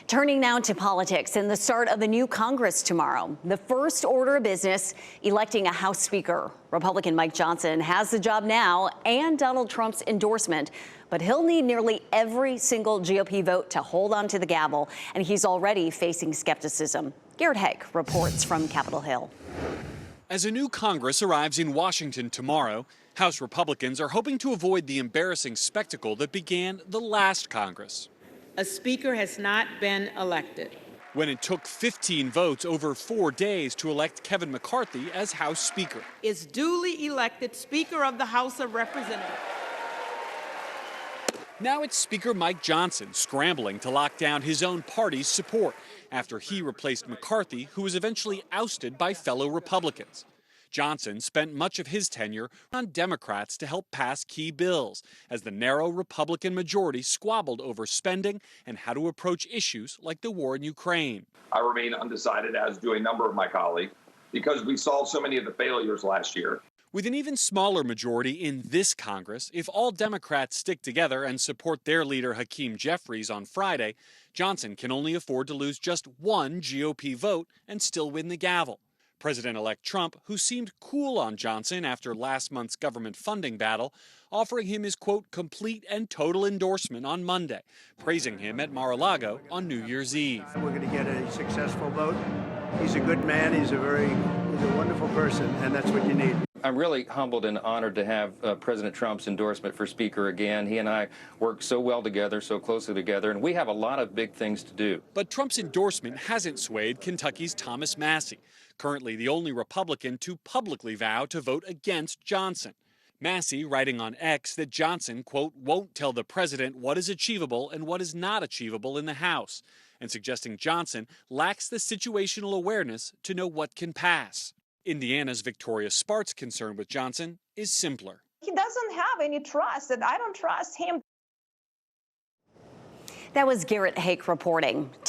Turning now to politics and the start of the new Congress tomorrow. The first order of business, electing a House Speaker. Republican Mike Johnson has the job now and Donald Trump's endorsement, but he'll need nearly every single GOP vote to hold on to the gavel, and he's already facing skepticism. Garrett Haig reports from Capitol Hill. As a new Congress arrives in Washington tomorrow, House Republicans are hoping to avoid the embarrassing spectacle that began the last Congress. A speaker has not been elected. When it took 15 votes over 4 days to elect Kevin McCarthy as House Speaker. Is duly elected Speaker of the House of Representatives. Now it's Speaker Mike Johnson scrambling to lock down his own party's support after he replaced McCarthy, who was eventually ousted by fellow Republicans. Johnson spent much of his tenure on Democrats to help pass key bills as the narrow Republican majority squabbled over spending and how to approach issues like the war in Ukraine. I remain undecided, as do a number of my colleagues, because we solved so many of the failures last year. With an even smaller majority in this Congress, if all Democrats stick together and support their leader Hakeem Jeffries on Friday, Johnson can only afford to lose just one GOP vote and still win the gavel. President-elect Trump, who seemed cool on Johnson after last month's government funding battle, offering him his, quote, complete and total endorsement on Monday, praising him at Mar-a-Lago on New Year's Eve. We're going to get a successful vote. He's a good man. He's a wonderful person, and that's what you need. I'm really humbled and honored to have President Trump's endorsement for Speaker again. He and I work so well together, so closely together, and we have a lot of big things to do. But Trump's endorsement hasn't swayed Kentucky's Thomas Massie, currently the only Republican to publicly vow to vote against Johnson. Massie writing on X that Johnson, quote, won't tell the president what is achievable and what is not achievable in the House, and suggesting Johnson lacks the situational awareness to know what can pass. Indiana's Victoria Spart's concern with Johnson is simpler. He doesn't have any trust, and I don't trust him. That was Garrett Haig reporting.